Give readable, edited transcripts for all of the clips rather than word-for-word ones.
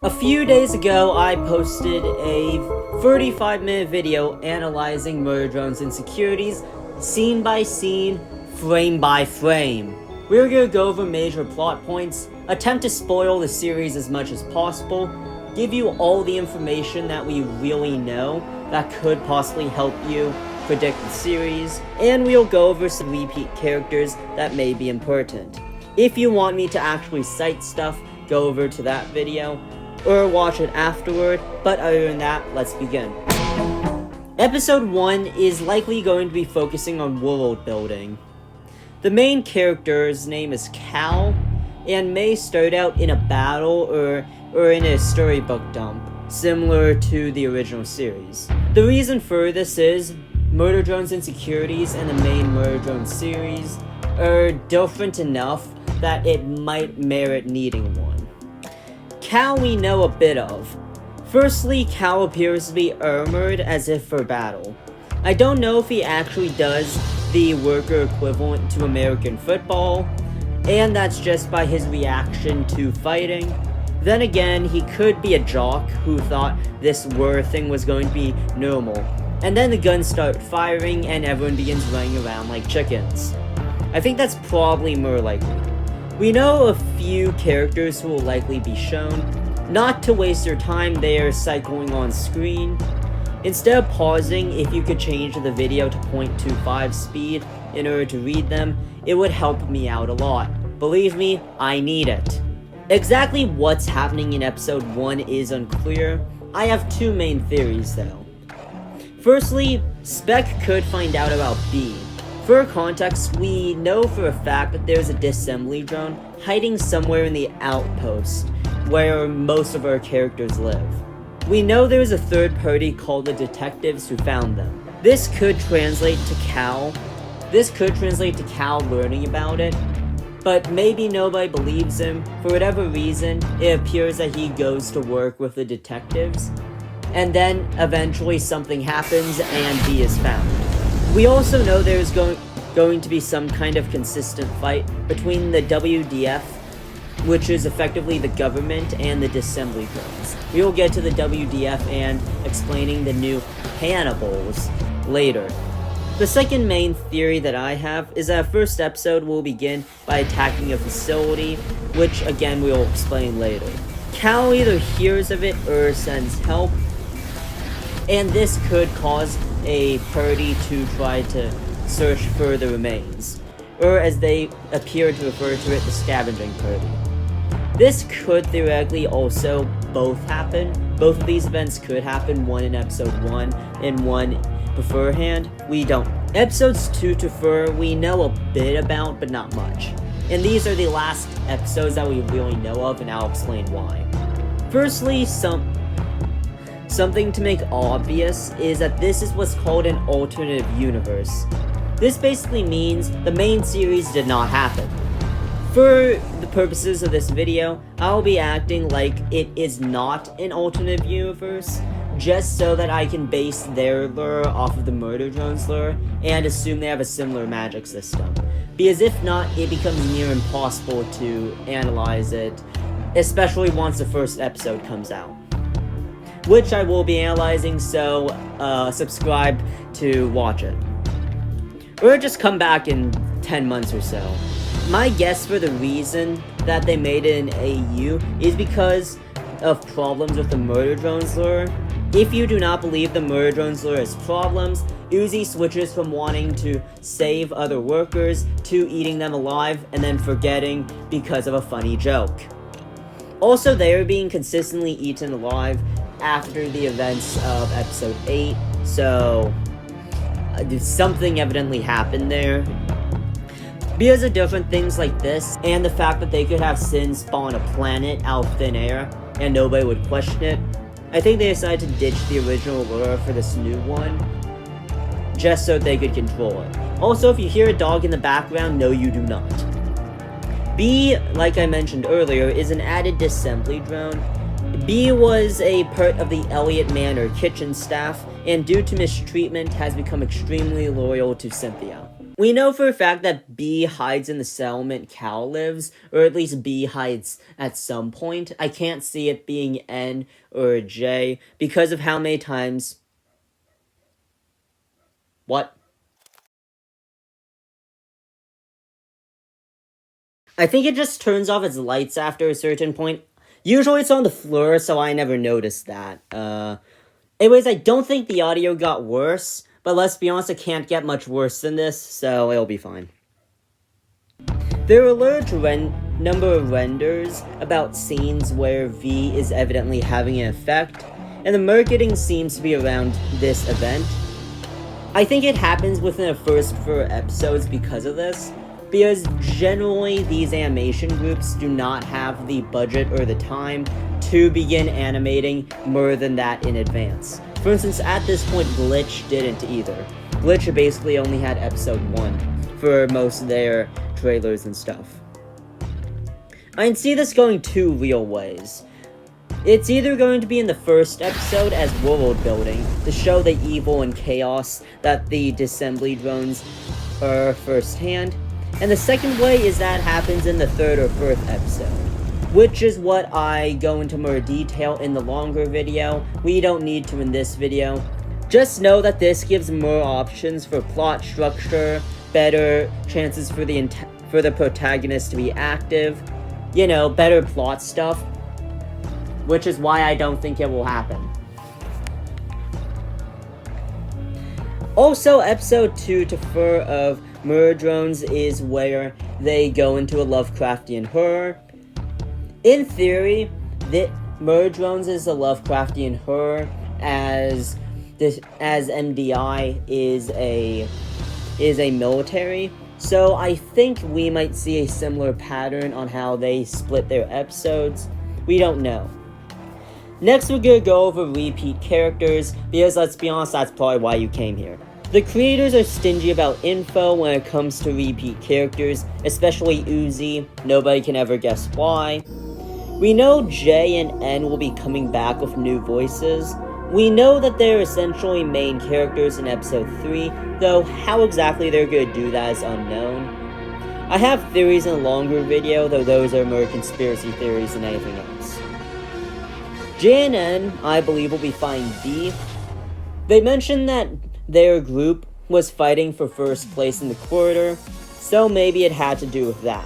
A few days ago, I posted a 35-minute video analyzing Murder Drone's insecurities, scene by scene, frame by frame. We're gonna go over major plot points, attempt to spoil the series as much as possible, give you all the information that we really know that could possibly help you predict the series, and we'll go over some repeat characters that may be important. If you want me to actually cite stuff, go over to that video, or watch it afterward, but other than that, let's begin. Episode 1 is likely going to be focusing on world building. The main character's name is Cal, and may start out in a battle or in a storybook dump, similar to the original series. The reason for this is, Murder Drone's insecurities and the main Murder Drone series are different enough that it might merit needing one. Cal we know a bit of. Firstly, Cal appears to be armored as if for battle. I don't know if he actually does the worker equivalent to American football, and that's just by his reaction to fighting. Then again, he could be a jock who thought this war thing was going to be normal. And then the guns start firing and everyone begins running around like chickens. I think that's probably more likely. We know a few characters who will likely be shown. Not to waste your time, they are cycling on screen. Instead of pausing, if you could change the video to 0.25 speed in order to read them, it would help me out a lot. Believe me, I need it. Exactly what's happening in episode 1 is unclear. I have two main theories though. Firstly, Spec could find out about B. For context, we know for a fact that there's a disassembly drone hiding somewhere in the Outpost, where most of our characters live. We know there's a third party called the detectives who found them. This could translate to Cal learning about it, but maybe nobody believes him. For whatever reason, it appears that he goes to work with the detectives, and then eventually something happens and B is found. We also know there's going to be some kind of consistent fight between the WDF, which is effectively the government, and the disassembly drones. We will get to the WDF and explaining the new cannibals later. The second main theory that I have is that first episode will begin by attacking a facility, which again we will explain later. Cal either hears of it or sends help, and this could cause a party to try to search for the remains, or as they appear to refer to it, the scavenging party. This could theoretically also both happen. Both of these events could happen, one in episode 1 and one beforehand. We don't. Episodes 2 to 4 we know a bit about, but not much. And these are the last episodes that we really know of, and I'll explain why. Firstly, something to make obvious is that this is what's called an alternative universe. This basically means the main series did not happen. For the purposes of this video, I'll be acting like it is not an alternative universe, just so that I can base their lore off of the Murder Drones lore, and assume they have a similar magic system. Because if not, it becomes near impossible to analyze it, especially once the first episode comes out. Which I will be analyzing, so subscribe to watch it. Or just come back in 10 months or so. My guess for the reason that they made it an AU is because of problems with the Murder Drones lore. If you do not believe the Murder Drones lore has problems, Uzi switches from wanting to save other workers to eating them alive and then forgetting because of a funny joke. Also, they are being consistently eaten alive after the events of episode 8, so something evidently happened there. Because of different things like this, and the fact that they could have Sin spawn a planet out of thin air, and nobody would question it, I think they decided to ditch the original lure for this new one, just so they could control it. Also, if you hear a dog in the background, no you do not. B, like I mentioned earlier, is an added disassembly drone. B was a part of the Elliott Manor kitchen staff, and due to mistreatment has become extremely loyal to Cynthia. We know for a fact that B hides in the settlement Cal lives, or at least B hides at some point. I can't see it being N or J because of how many times... What? I think it just turns off its lights after a certain point. Usually it's on the floor, so I never noticed that. Anyways, I don't think the audio got worse, but let's be honest, it can't get much worse than this, so it'll be fine. There are a large number of renders about scenes where V is evidently having an effect, and the marketing seems to be around this event. I think it happens within the first 4 episodes because of this, because generally these animation groups do not have the budget or the time to begin animating more than that in advance. For instance, at this point, Glitch didn't either. Glitch basically only had episode 1 for most of their trailers and stuff. I can see this going 2 real ways. It's either going to be in the first episode as world building, to show the evil and chaos that the disassembly drones are firsthand, and the second way is that happens in the 3rd or 4th episode, which is what I go into more detail in the longer video. We don't need to in this video. Just know that this gives more options for plot structure, better chances for the protagonist to be active, you know, better plot stuff, which is why I don't think it will happen. Also, episode 2 to 4 of Murder Drones is where they go into a Lovecraftian horror. In theory, Murder Drones is a Lovecraftian horror, as MDI is a military. So I think we might see a similar pattern on how they split their episodes. We don't know. Next, we're gonna go over repeat characters, because let's be honest, that's probably why you came here. The creators are stingy about info when it comes to repeat characters, especially Uzi. Nobody can ever guess why. We know J and N will be coming back with new voices. We know that they're essentially main characters in episode 3, though how exactly they're gonna do that is unknown. I have theories in a longer video, though those are more conspiracy theories than anything else. J and N, I believe, will be fighting B. They mentioned that their group was fighting for first place in the corridor, so maybe it had to do with that.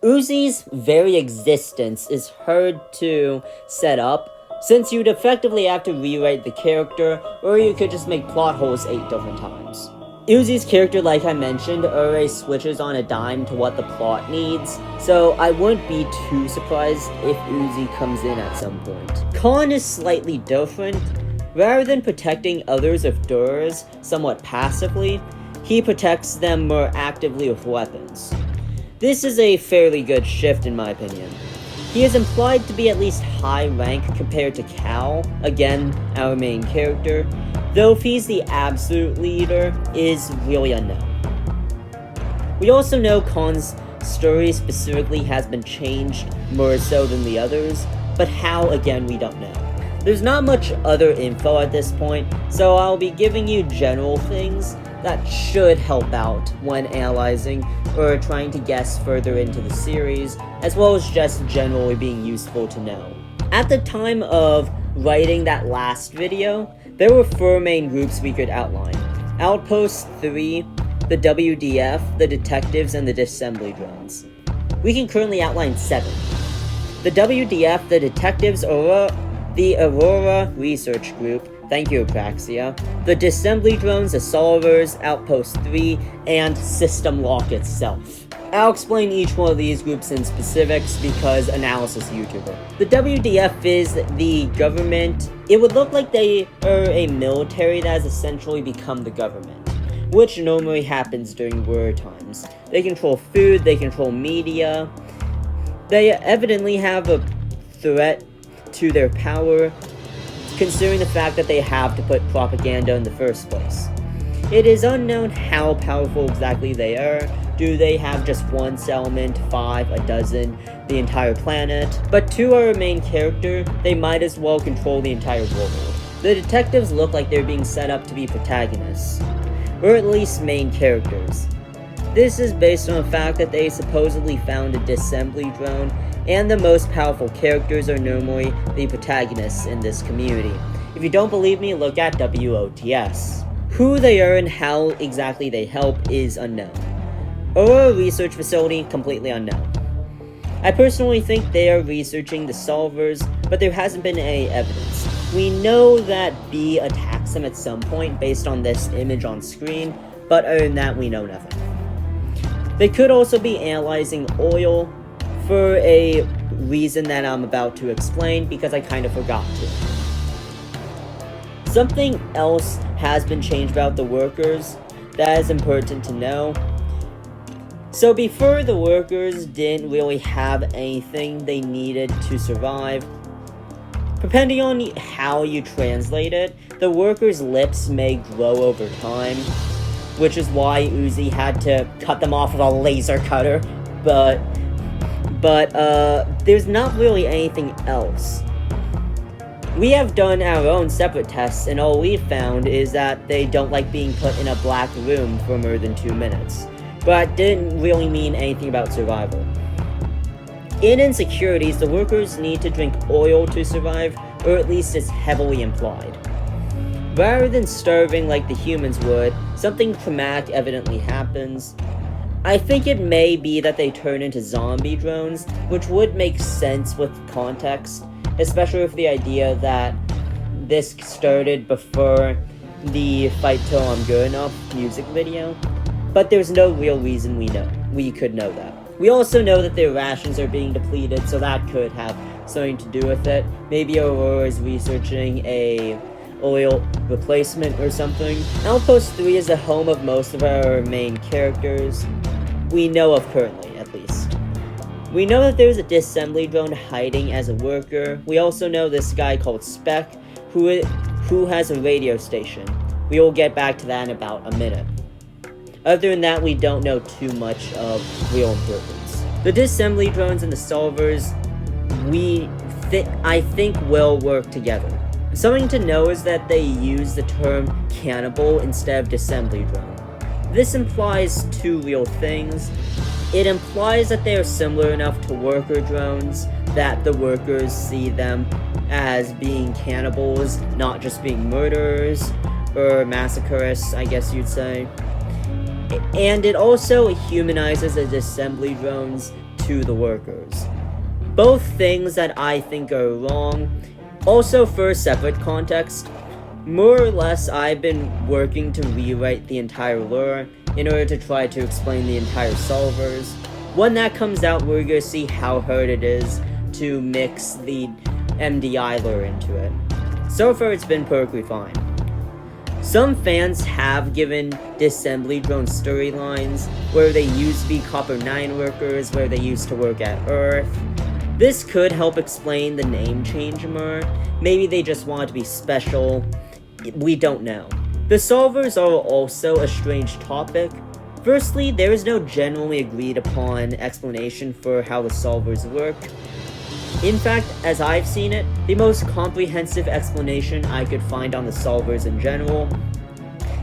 Uzi's very existence is hard to set up, since you'd effectively have to rewrite the character, or you could just make plot holes 8 different times. Uzi's character, like I mentioned, already switches on a dime to what the plot needs, so I wouldn't be too surprised if Uzi comes in at some point. Khan is slightly different. Rather than protecting others with doors somewhat passively, he protects them more actively with weapons. This is a fairly good shift in my opinion. He is implied to be at least high rank compared to Cal, again, our main character, though if he's the absolute leader is really unknown. We also know Khan's story specifically has been changed more so than the others, but how, again, we don't know. There's not much other info at this point, so I'll be giving you general things that should help out when analyzing or trying to guess further into the series, as well as just generally being useful to know. At the time of writing that last video, there were 4 main groups we could outline. Outpost 3, the WDF, the detectives, and the disassembly drones. We can currently outline 7. The WDF, the detectives, the Aurora Research Group, thank you Apraxia, the disassembly drones, the solvers, Outpost 3, and System Lock itself. I'll explain each one of these groups in specifics because analysis YouTuber. The WDF is the government. It would look like they are a military that has essentially become the government, which normally happens during war times. They control food, they control media. They evidently have a threat to their power, considering the fact that they have to put propaganda in the first place. It is unknown how powerful exactly they are. Do they have just 1 settlement, 5, a dozen, the entire planet? But to our main character, they might as well control the entire world. The detectives look like they're being set up to be protagonists, or at least main characters. This is based on the fact that they supposedly found a disassembly drone, and the most powerful characters are normally the protagonists in this community. If you don't believe me, look at WOTS. Who they are and how exactly they help is unknown. Aurora Research Facility, completely unknown. I personally think they are researching the solvers, but there hasn't been any evidence. We know that B attacks them at some point based on this image on screen, but other than that, we know nothing. They could also be analyzing oil for a reason that I'm about to explain because I kind of forgot to. Something else has been changed about the workers that is important to know. So before, the workers didn't really have anything they needed to survive. Depending on how you translate it, the workers' lips may grow over time, which is why Uzi had to cut them off with a laser cutter, but there's not really anything else. We have done our own separate tests, and all we've found is that they don't like being put in a black room for more than 2 minutes. But didn't really mean anything about survival. In insecurities, the workers need to drink oil to survive, or at least it's heavily implied. Rather than starving like the humans would, something traumatic evidently happens. I think it may be that they turn into zombie drones, which would make sense with context, especially with the idea that this started before the Fight Till I'm Good Enough music video. But there's no real reason we could know that. We also know that their rations are being depleted, so that could have something to do with it. Maybe Aurora is researching a oil replacement or something. Outpost 3 is the home of most of our main characters. We know of currently, at least. We know that there's a disassembly drone hiding as a worker. We also know this guy called Spec, who has a radio station. We will get back to that in about a minute. Other than that, we don't know too much of real importance. The disassembly drones and the solvers, I think will work together. Something to know is that they use the term cannibal instead of disassembly drone. This implies two real things. It implies that they are similar enough to worker drones that the workers see them as being cannibals, not just being murderers or massacrists, I guess you'd say. And it also humanizes the disassembly drones to the workers. Both things that I think are wrong. Also, for a separate context, more or less I've been working to rewrite the entire lore in order to try to explain the entire solvers. When that comes out, we're going to see how hard it is to mix the MDI lore into it. So far, it's been perfectly fine. Some fans have given disassembly drone storylines where they used to be Copper 9 workers, where they used to work at Earth. This could help explain the name change more. Maybe they just wanted to be special. We don't know. The solvers are also a strange topic. Firstly, there is no generally agreed upon explanation for how the solvers work. In fact, as I've seen it, the most comprehensive explanation I could find on the solvers in general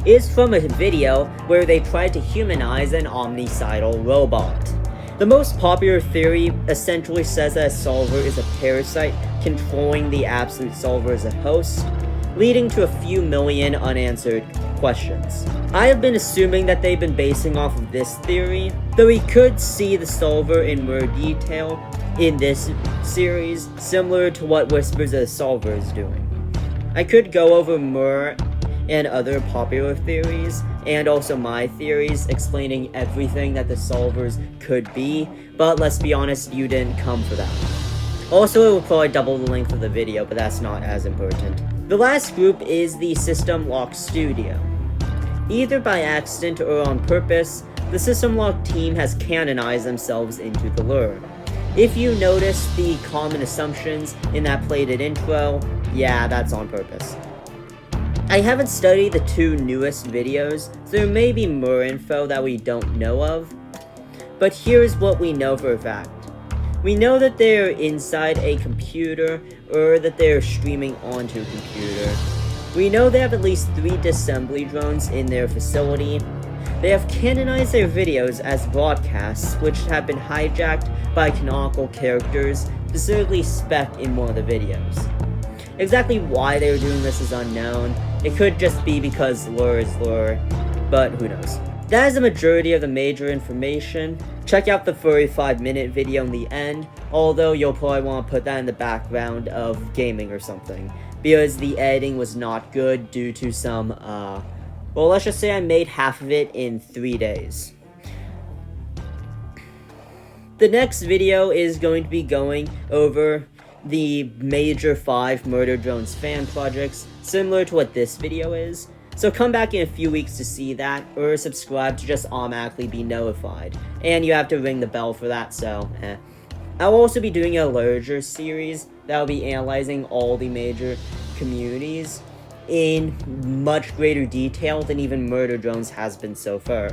is from a video where they tried to humanize an omnicidal robot. The most popular theory essentially says that a solver is a parasite controlling the absolute solver as a host, leading to a few million unanswered questions. I have been assuming that they've been basing off of this theory, though we could see the solver in more detail in this series, similar to what Whispers of the Solver is doing. I could go over more and other popular theories, and also my theories explaining everything that the solvers could be, but let's be honest, you didn't come for that. Also, it will probably double the length of the video, but that's not as important. The last group is the System Lock Studio. Either by accident or on purpose, the System Lock team has canonized themselves into the lore. If you notice the common assumptions in that plated intro, yeah, that's on purpose. I haven't studied the two newest videos, so there may be more info that we don't know of, but here's what we know for a fact. We know that they're inside a computer, or that they're streaming onto a computer. We know they have at least 3 disassembly drones in their facility. They have canonized their videos as broadcasts, which have been hijacked by canonical characters, specifically Spec in one of the videos. Exactly why they were doing this is unknown. It could just be because lore is lore, but who knows. That is the majority of the major information. Check out the 35-minute video in the end, although you'll probably want to put that in the background of gaming or something, because the editing was not good due to some, well, let's just say I made half of it in 3 days. The next video is going to be going over the major 5 Murder Drones fan projects, similar to what this video is. So come back in a few weeks to see that, or subscribe to just automatically be notified. And you have to ring the bell for that, so I'll also be doing a larger series that will be analyzing all the major communities in much greater detail than even Murder Drones has been so far.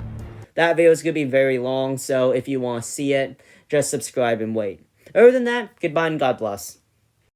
That video is going to be very long, so if you want to see it, just subscribe and wait. Other than that, goodbye and God bless.